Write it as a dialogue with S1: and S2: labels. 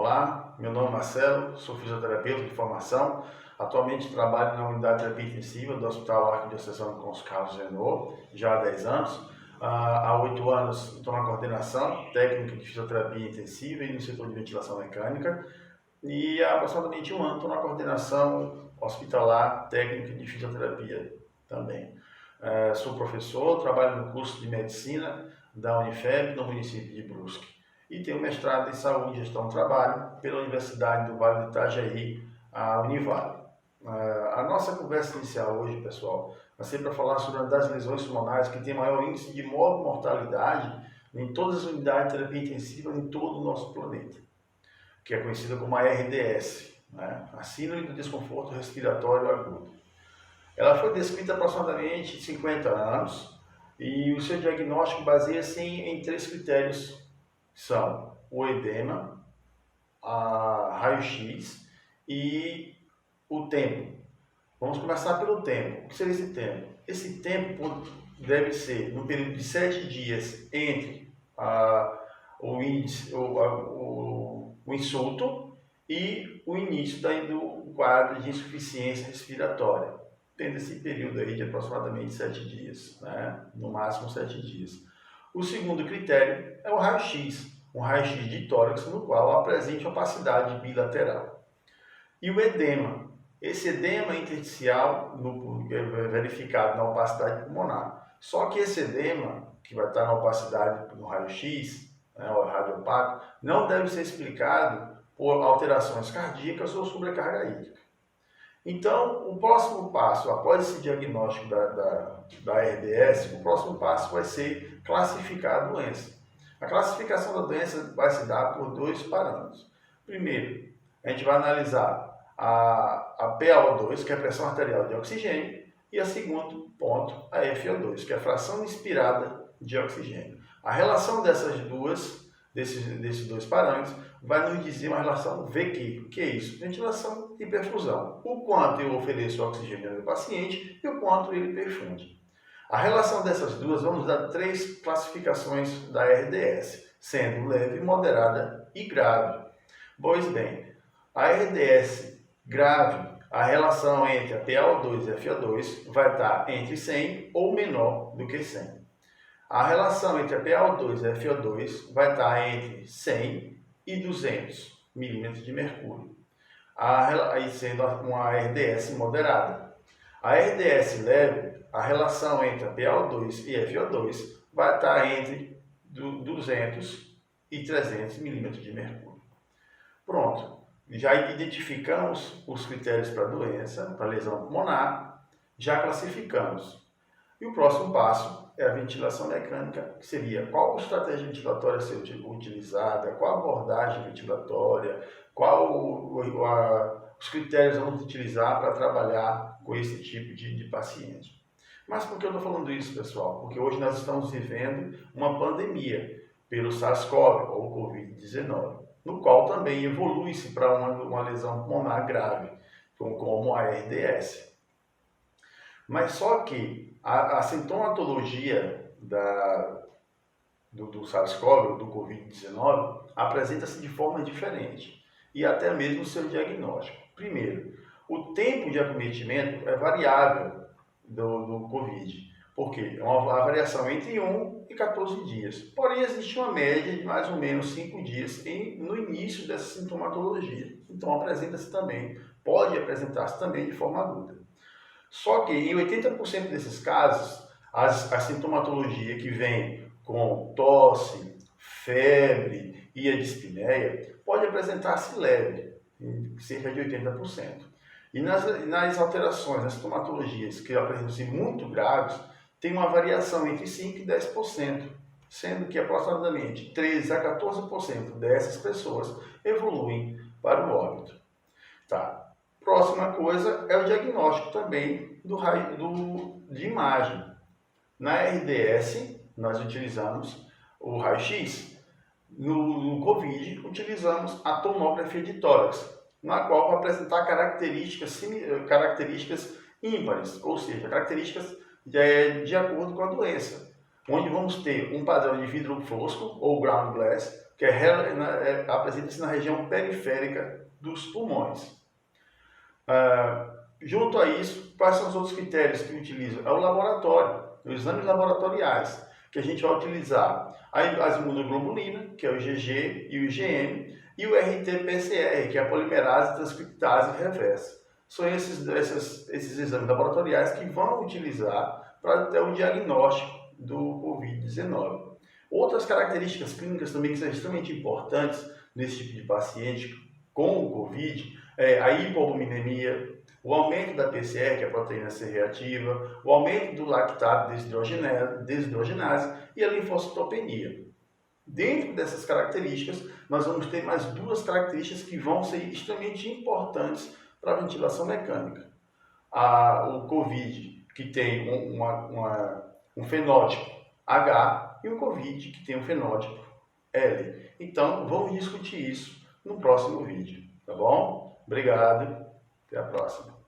S1: Olá, meu nome é Marcelo, sou fisioterapeuta de formação. Atualmente trabalho na unidade de terapia intensiva do Hospital Arquidiocesano com os Carlos Renault, já há 10 anos. Há 8 anos estou na coordenação técnica de fisioterapia intensiva e no setor de ventilação mecânica. E há aproximadamente 1 ano estou na coordenação hospitalar técnica de fisioterapia também. Sou professor, trabalho no curso de medicina da Unifeb, no município de Brusque. E tenho mestrado em Saúde e Gestão do Trabalho pela Universidade do Vale do Itajaí, a Univale. A nossa conversa inicial hoje, pessoal, vai ser para falar sobre uma das lesões pulmonares que tem maior índice de mortalidade em todas as unidades de terapia intensiva em todo o nosso planeta, que é conhecida como a RDS, né? A Síndrome do Desconforto Respiratório Agudo. Ela foi descrita há aproximadamente 50 anos e o seu diagnóstico baseia-se em 3 critérios. São o edema, a raio-x e o tempo. Vamos começar pelo tempo. O que seria esse tempo? Esse tempo deve ser no período de 7 dias entre o insulto e o início do quadro de insuficiência respiratória. Tendo esse período aí de aproximadamente 7 dias, né? No máximo 7 dias. O segundo critério é o raio-x, um raio-x de tórax no qual apresente opacidade bilateral. E o edema, esse edema intersticial verificado na opacidade pulmonar. Só que esse edema, que vai estar na opacidade no raio-x, né, o radiopaco, não deve ser explicado por alterações cardíacas ou sobrecarga hídrica. Então, o próximo passo, após esse diagnóstico da RDS, o próximo passo vai ser classificar a doença. A classificação da doença vai se dar por 2 parâmetros. Primeiro, a gente vai analisar a PaO2, que é a pressão arterial de oxigênio, e a segundo ponto, a FO2, que é a fração inspirada de oxigênio. A relação desses 2 parâmetros vai nos dizer uma relação VQ. O que é isso? Ventilação e perfusão. O quanto eu ofereço oxigênio ao meu paciente e o quanto ele perfunde. A relação dessas duas vamos dar 3 classificações da RDS, sendo leve, moderada e grave. Pois bem, a RDS grave, a relação entre a PaO2 e a FO2 vai estar entre 100 ou menor do que 100. A relação entre a PaO2 e a FO2 vai estar entre 100 e 200 milímetros de mercúrio, aí sendo uma RDS moderada. A RDS leve, a relação entre a PaO2 e a FO2 vai estar entre 200 e 300 milímetros de mercúrio. Pronto, já identificamos os critérios para a doença, para a lesão pulmonar, já classificamos. E o próximo passo é a ventilação mecânica, que seria qual estratégia ventilatória a ser utilizada, qual abordagem ventilatória, os critérios vamos utilizar para trabalhar com esse tipo de paciente. Mas por que eu estou falando isso, pessoal? Porque hoje nós estamos vivendo uma pandemia pelo SARS-CoV, ou Covid-19, no qual também evolui-se para uma lesão pulmonar grave, como a RDS. Mas só que a sintomatologia do SARS-CoV, do Covid-19, apresenta-se de forma diferente e até mesmo o seu diagnóstico. Primeiro, o tempo de acometimento é variável do Covid, porque é uma variação entre 1 e 14 dias. Porém, existe uma média de mais ou menos 5 dias no início dessa sintomatologia. Então, pode apresentar-se também de forma aguda. Só que em 80% desses casos, a sintomatologia que vem com tosse, febre e a dispneia pode apresentar-se leve, em cerca de 80%. E nas alterações, nas sintomatologias que apresentam-se muito graves, tem uma variação entre 5% e 10%, sendo que aproximadamente 13% a 14% dessas pessoas evoluem para o óbito. Tá. Próxima coisa é o diagnóstico também de imagem. Na RDS, nós utilizamos o raio-x. No COVID, utilizamos a tomografia de tórax, na qual vai apresentar características ímpares, ou seja, características de acordo com a doença, onde vamos ter um padrão de vidro fosco, ou ground glass, que apresenta-se na região periférica dos pulmões. Junto a isso, quais são os outros critérios que utilizam? É o laboratório, os exames laboratoriais, que a gente vai utilizar as imunoglobulina, que é o IgG e o IgM, e o RT-PCR, que é a polimerase transcriptase reversa. São esses exames laboratoriais que vão utilizar para ter o diagnóstico do Covid-19. Outras características clínicas também que são extremamente importantes nesse tipo de paciente com o Covid é a hipoalbuminemia, o aumento da PCR, que é a proteína C reativa, o aumento do lactato desidrogenase e a linfocitopenia. Dentro dessas características, nós vamos ter mais duas características que vão ser extremamente importantes para a ventilação mecânica. O COVID, que tem um fenótipo H, e o COVID, que tem um fenótipo L. Então, vamos discutir isso no próximo vídeo, tá bom? Obrigado, até a próxima.